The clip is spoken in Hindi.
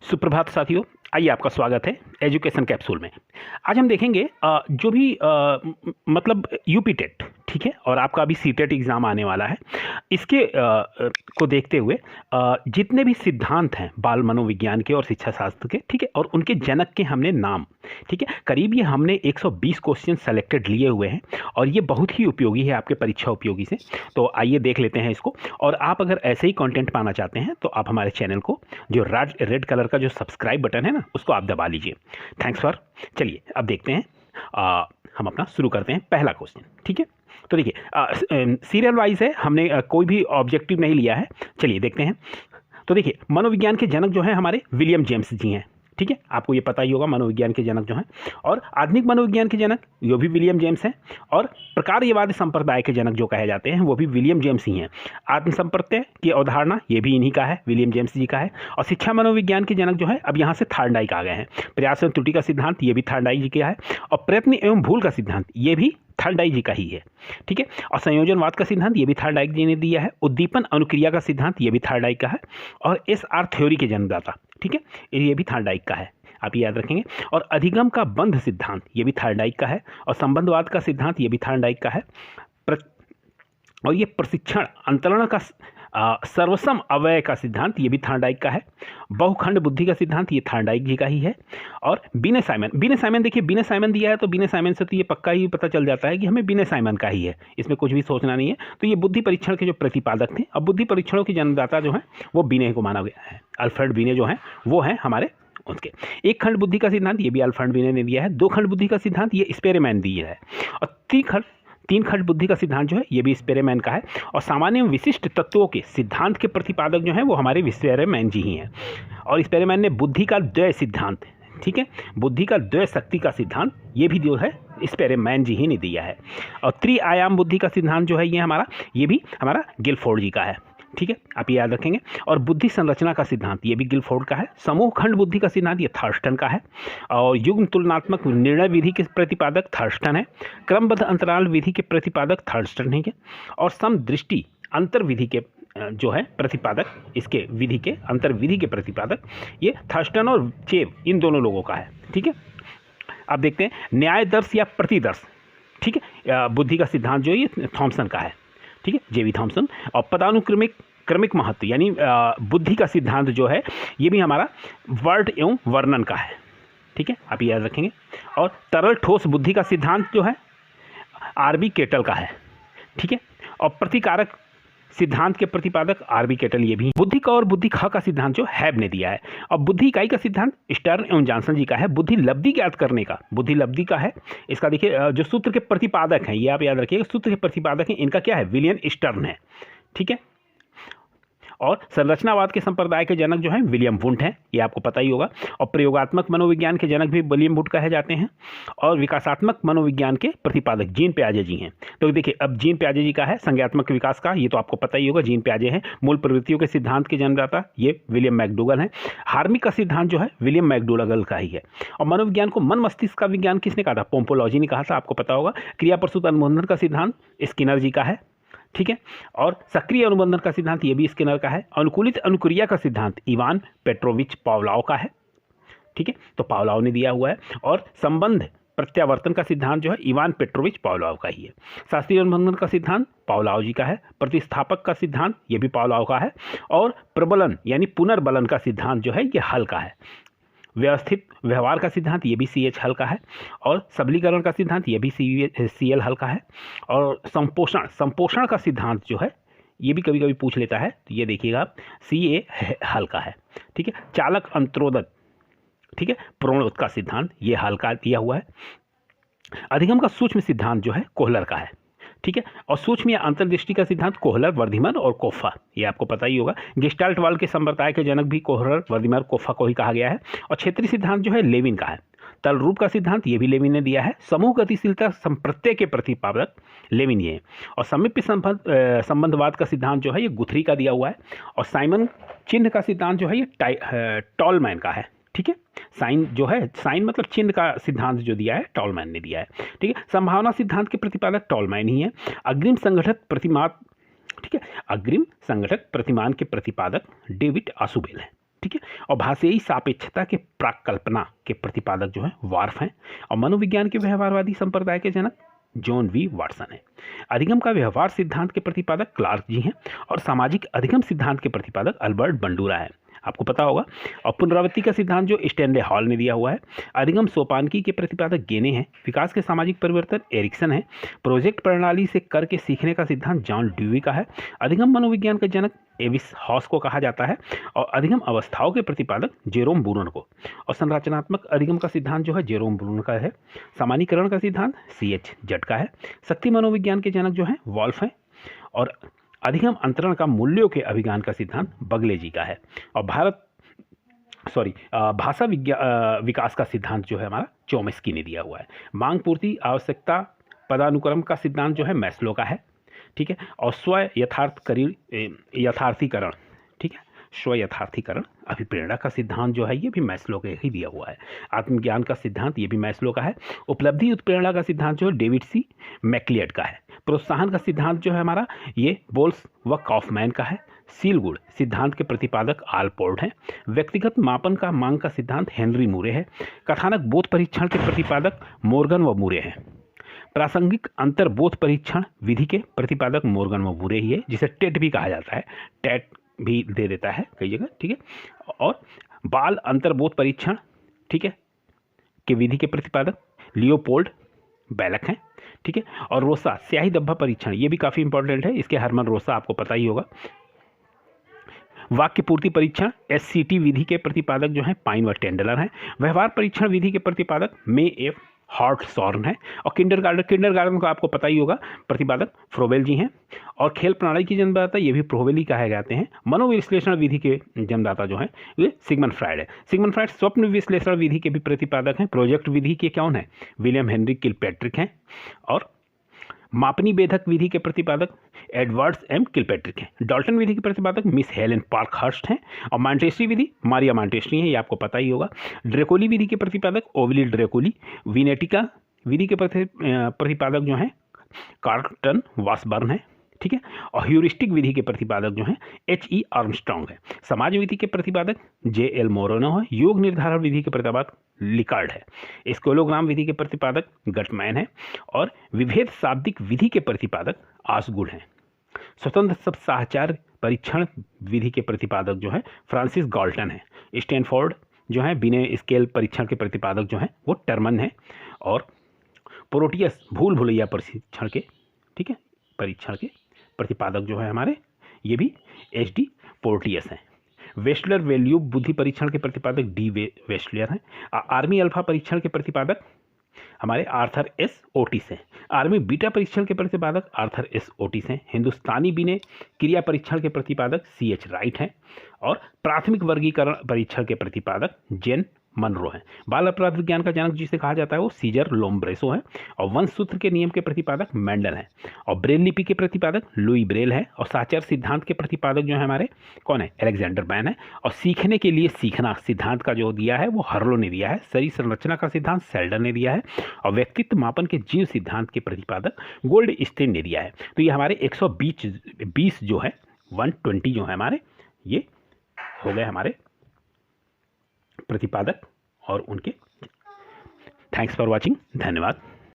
सुप्रभात साथियों, आइए आपका स्वागत है एजुकेशन कैप्सूल में। आज हम देखेंगे जो भी मतलब यूपी टेट, ठीक है, और आपका अभी सीटेट एग्ज़ाम आने वाला है। इसके को देखते हुए जितने भी सिद्धांत हैं बाल मनोविज्ञान के और शिक्षा शास्त्र के, ठीक है, और उनके जनक के हमने नाम, ठीक है, करीब ये हमने 120 क्वेश्चन सेलेक्टेड लिए हुए हैं और ये बहुत ही उपयोगी है आपके परीक्षा उपयोगी से। तो आइए देख लेते हैं इसको। और आप अगर ऐसे ही कंटेंट पाना चाहते हैं तो आप हमारे चैनल को जो रेड कलर का जो सब्सक्राइब बटन है ना, उसको आप दबा लीजिए। Thanks for. चलिए अब देखते हैं, हम अपना शुरू करते हैं पहला क्वेश्चन, ठीक है। तो देखिए सीरियल वाइज है, हमने कोई भी ऑब्जेक्टिव नहीं लिया है। चलिए देखते हैं। तो देखिए मनोविज्ञान के जनक जो हैं हमारे विलियम जेम्स जी हैं, ठीक है, आपको ये पता ही होगा मनोविज्ञान के जनक जो हैं। और आधुनिक मनोविज्ञान के जनक वो भी विलियम जेम्स हैं, और प्रकारयवाद संप्रदाय के जनक जो कहे जाते हैं वो भी विलियम जेम्स ही हैं। आत्मसंप्रत्यय की अवधारणा ये भी इन्हीं का है, विलियम जेम्स जी का है। और शिक्षा मनोविज्ञान के जनक जो है अब यहाँ से थॉर्नडाइक आ गए हैं। प्रयास एवं त्रुटि का सिद्धांत ये भी थॉर्नडाइक जी का है। और प्रयत्न एवं भूल का सिद्धांत ये भी थॉर्नडाइक जी का ही है, ठीक है। और संयोजनवाद का सिद्धांत ये भी थॉर्नडाइक जी ने दिया है। उद्दीपन अनुक्रिया का सिद्धांत ये भी थॉर्नडाइक का है। और SR थ्योरी के जन्मदाता, ठीक है, ये भी थॉर्नडाइक का है, आप याद रखेंगे। और अधिगम का बंध सिद्धांत ये भी थॉर्नडाइक का है। और संबंधवाद का सिद्धांत ये भी थॉर्नडाइक का है। और ये प्रशिक्षण अंतरण का सर्वसम अवयव का सिद्धांत ये भी थॉर्नडाइक का है। बहुखंड बुद्धि का सिद्धांत ये थॉर्नडाइक जी का ही है। और बिने साइमन देखिए, बिने साइमन दिया है तो बिने साइमन से तो ये पक्का ही पता चल जाता है कि हमें बिने साइमन का ही है, इसमें कुछ भी सोचना नहीं है। तो ये बुद्धि परीक्षण के जो प्रतिपादक थे, अब बुद्धि परीक्षणों के जन्मदाता जो है वो बिने को माना गया है। अल्फ्रेड बिने जो हैं वो हैं हमारे उसके। एक खंड बुद्धि का सिद्धांत ये भी अल्फ्रेड बिने ने दिया है। दो खंड बुद्धि का सिद्धांत ये स्पेरेमैन दिया है। और तीन खंड बुद्धि का सिद्धांत जो है ये भी स्पेरेमैन का है। और सामान्य विशिष्ट तत्वों के सिद्धांत के प्रतिपादक जो हैं वो हमारे स्पेरेमैन जी ही हैं। और स्पेरेमैन ने बुद्धि का द्वय सिद्धांत, ठीक है, बुद्धि का द्वय शक्ति का सिद्धांत ये भी जो है स्पेरेमैन जी ही ने दिया है। और त्रिआयाम बुद्धि का सिद्धांत जो है ये भी हमारा गिलफोर्ड जी का है, ठीक है, आप याद रखेंगे। और बुद्धि संरचना का सिद्धांत ये भी गिलफोर्ड का है। समूह खंड बुद्धि का सिद्धांत ये थर्स्टन का है। और युग्म तुलनात्मक निर्णय विधि के प्रतिपादक थर्स्टन है। क्रमबद्ध अंतराल विधि के प्रतिपादक थर्स्टन है। और समदृष्टि अंतर विधि के जो है प्रतिपादक, इसके विधि के अंतर विधि के प्रतिपादक ये थर्स्टन और चेव इन दोनों लोगों का है, ठीक है। अब देखते हैं न्याय दर्श या प्रतिदर्श, ठीक है, बुद्धि का सिद्धांत जो ये थॉमसन का है, ठीक है, जेवी थॉमसन। और क्रमिक महत्व यानी बुद्धि का सिद्धांत जो है ये भी हमारा वर्ड एवं वर्णन का है, ठीक है, आप याद रखेंगे। और तरल ठोस बुद्धि का सिद्धांत जो है RB केटल का है, ठीक है। और प्रतिकारक सिद्धांत के प्रतिपादक RB केटल ये भी। बुद्धि का और बुद्धि ख का सिद्धांत जो हैब ने दिया है। और बुद्धि इकाई का सिद्धांत स्टर्न एवं जॉनसन जी का है। बुद्धि लब्धि ज्ञात करने का बुद्धि लब्धि का है। इसका देखिए जो सूत्र के प्रतिपादक हैं ये आप याद रखिएगा, सूत्र के प्रतिपादक हैं इनका क्या है, विलियम स्टर्न है, ठीक है। और संरचनावाद के संप्रदाय के जनक जो हैं विलियम वुंट हैं, ये आपको पता ही होगा। और प्रयोगात्मक मनोविज्ञान के जनक भी विलियम वुंट कहे जाते हैं। और विकासात्मक मनोविज्ञान के प्रतिपादक जीन पियाजे जी हैं। तो देखिए अब जीन पियाजे जी का है संज्ञात्मक विकास का, ये तो आपको पता ही होगा, जीन पियाजे हैं। मूल प्रवृत्तियों के सिद्धांत के जन्मदाता ये विलियम मैकडूगल हैं। हार्मिक का सिद्धांत जो है विलियम मैकडूगल का ही है। और मनोविज्ञान को मन मस्तिष्क का विज्ञान किसने कहा था, पोम्पोलॉजी ने कहा था, आपको पता होगा। क्रिया प्रसूत अनुबंधन का सिद्धांत स्किनर जी का है, ठीक है। और सक्रिय अनुबंधन का सिद्धांत ये भी स्किनर का है। अनुकूलित अनुक्रिया का सिद्धांत इवान पेट्रोविच पावलोव का है, ठीक है, तो पावलोव ने दिया हुआ है। और संबंध प्रत्यावर्तन का सिद्धांत जो है इवान पेट्रोविच पावलोव का ही है। शास्त्रीय अनुबंधन का सिद्धांत पावलोव जी का है। प्रतिस्थापक का सिद्धांत ये भी पावलोव का है। और प्रबलन यानी पुनर्बलन का सिद्धांत जो है ये हल का है। व्यवस्थित व्यवहार का सिद्धांत ये भी CH हल का है। और सबलीकरण का सिद्धांत ये भी CL हल का है। और संपोषण का सिद्धांत जो है ये भी कभी कभी पूछ लेता है, तो ये देखिएगा आप CA हल का है, ठीक है। चालक अंतरोदक, ठीक है, प्रणोद का सिद्धांत ये हल का दिया हुआ है। अधिगम का सूक्ष्म सिद्धांत जो है कोहलर का है, ठीक है। और सूक्ष्म या अंतर्दृष्टि का सिद्धांत कोहलर, वर्धमान और कोफा, ये आपको पता ही होगा। गेस्टाल्ट वाल के संप्रदाय के जनक भी कोहलर, वर्धमान, कोफा को ही कहा गया है। और क्षेत्रीय सिद्धांत जो है लेविन का है। तल रूप का सिद्धांत ये भी लेविन ने दिया है। समूह गतिशीलता संप्रत्यय के प्रतिपादक लेविन ये। और समीप्य संबंधवाद का सिद्धांत जो है ये गुथरी का दिया हुआ है। और साइमन चिन्ह का सिद्धांत जो है ये टॉलमैन का है, ठीक है। साइन जो है, साइन मतलब चिन्ह का सिद्धांत जो दिया है टॉलमैन ने दिया है, ठीक है। संभावना सिद्धांत के प्रतिपादक टॉलमैन ही है। अग्रिम संगठक प्रतिमान, ठीक है, अग्रिम संगठक प्रतिमान के प्रतिपादक डेविड आसुबेल है, ठीक है। और भाषाई सापेक्षता के प्राक कल्पना के प्रतिपादक जो है वार्फ हैं। और मनोविज्ञान के व्यवहारवादी संप्रदाय के जनक जॉन वी वाटसन है। अधिगम का व्यवहार सिद्धांत के प्रतिपादक क्लार्क जी हैं। और सामाजिक अधिगम सिद्धांत के प्रतिपादक अल्बर्ट बंडूरा है, आपको पता होगा। और पुनरावृत्ति का सिद्धांत जो स्टैनले हॉल ने दिया हुआ है। अधिगम सोपानकी के प्रतिपादक गेने हैं। विकास के सामाजिक परिवर्तन एरिक्सन है। प्रोजेक्ट प्रणाली से करके सीखने का सिद्धांत जॉन ड्यूई का है। अधिगम मनोविज्ञान का जनक एविस हॉस को कहा जाता है। और अधिगम अवस्थाओं के प्रतिपादक जेरोम ब्रूनर को। और संरचनात्मक अधिगम का सिद्धांत जो है जेरोम ब्रूनर का है। सामान्यीकरण का सिद्धांत CH जट का है। शक्ति मनोविज्ञान के जनक जो है वॉल्फ है। और अधिगम अंतरण का मूल्यों के अभिज्ञान का सिद्धांत बगले जी का है। और भाषा विकास का सिद्धांत जो है हमारा चोम्स्की ने दिया हुआ है। मांग पूर्ति आवश्यकता पदानुक्रम का सिद्धांत जो है मैस्लो का है, ठीक है। और यथार्थीकरण, ठीक है, स्व यथार्थीकरण अभिप्रेरणा का सिद्धांत जो है ये भी मैस्लो के ही दिया हुआ है। आत्मज्ञान का सिद्धांत ये भी मैस्लो का है। उपलब्धि उत्प्रेरणा का सिद्धांत जो है डेविड C मैक्लियड का है। प्रोत्साहन का सिद्धांत जो है हमारा ये बोल्स व कॉफमैन का है। सील गुण सिद्धांत के प्रतिपादक आलपोर्ट हैं। व्यक्तिगत मापन का मांग का सिद्धांत हेनरी मूरे है। कथानक बोध परीक्षण के प्रतिपादक मोर्गन व मूरे हैं। प्रासंगिक अंतर्बोध परीक्षण विधि के प्रतिपादक मोर्गन व मूरे ही है, जिसे टेट भी कहा जाता है, टेट भी दे देता है कई जगह, ठीक है। और बाल अंतर्बोध परीक्षण, ठीक है, के विधि के प्रतिपादक लियोपोल्ड बैलक हैं, ठीक है। और रोसा स्याही धब्बा परीक्षण ये भी काफ़ी इंपॉर्टेंट है, इसके हरमन रोसा आपको पता ही होगा। वाक्य पूर्ति परीक्षण SCT विधि के प्रतिपादक जो हैं पाइन व टेंडलर हैं। व्यवहार परीक्षण विधि के प्रतिपादक मे F हॉर्टसॉर्न है। और किंडरगार्टन को आपको पता ही होगा, प्रतिपादक फ्रोबेल जी हैं। और खेल प्रणाली की जन्मदाता ये भी फ्रोबेल ही कहे जाते हैं। मनोविश्लेषण विधि के जन्मदाता जो हैं वे सिगमंड फ्रायड है। सिगमंड फ्रायड स्वप्न विश्लेषण विधि के भी प्रतिपादक हैं। प्रोजेक्ट विधि के कौन है? विलियम हेनरी किलपैट्रिक हैं। और मापनी भेदक विधि के प्रतिपादक एडवर्ड्स M किलपैट्रिक हैं। डाल्टन विधि के प्रतिपादक मिस हेलेन पार्कहर्स्ट हैं। और मॉन्टेस्री विधि मारिया मॉन्टेस्री है, ये आपको पता ही होगा। ड्रेकोली विधि के प्रतिपादक ओविली ड्रेकोली। विनेटिका विधि के प्रतिपादक जो हैं कार्लटन वासबर्न है, ठीक है। और ह्यूरिस्टिक विधि के प्रतिपादक जो हैं H.E. आर्मस्ट्रॉन्ग है। समाज विधि के प्रतिपादक J.L. मोरोनो है। योग निर्धारण विधि के प्रतिपादक लिकार्ड है। स्कोलोग्राम विधि के प्रतिपादक गटमैन है। और विभेद शाब्दिक विधि के प्रतिपादक आसगुड हैं। स्वतंत्र सब साहचार परीक्षण विधि के प्रतिपादक जो है फ्रांसिस गाल्टन है। स्टैनफोर्ड जो है बिने स्केल परीक्षण के प्रतिपादक जो हैं वो टर्मन है। और प्रोटियस भूल भुलैया परीक्षण के, ठीक है, परीक्षण के प्रतिपादक जो है हमारे ये भी H.D. पोर्टियस हैं। वेस्टलर वैल्यू बुद्धि परीक्षण के प्रतिपादक D. वेस्टलर हैं। आर्मी अल्फा परीक्षण के प्रतिपादक हमारे आर्थर S. ओटिस हैं। आर्मी बीटा परीक्षण के प्रतिपादक आर्थर S. ओटिस हैं। हिंदुस्तानी बिने क्रिया परीक्षण के प्रतिपादक C.H. राइट हैं। और प्राथमिक वर्गीकरण परीक्षण के प्रतिपादक जेन मनरो हैं। बाल अपराध विज्ञान का जनक जिसे कहा जाता है वो सीजर लोम्ब्रेसो है। और वंश सूत्र के नियम के प्रतिपादक मेंडल हैं। और ब्रेल लिपि के प्रतिपादक लुई ब्रेल है। और साचार सिद्धांत के प्रतिपादक जो है हमारे कौन है? अलेक्जेंडर बैन है। और सीखने के लिए सीखना सिद्धांत का जो दिया है वो हर्लो ने दिया है। शरीर संरचना का सिद्धांत सेल्डन ने दिया है। और व्यक्तित्व मापन के जीव सिद्धांत के प्रतिपादक गोल्ड स्टेन ने दिया है। तो ये हमारे 120 जो है 120 जो है हमारे ये हो गए हमारे प्रतिपादक और उनके। थैंक्स फॉर वॉचिंग, धन्यवाद।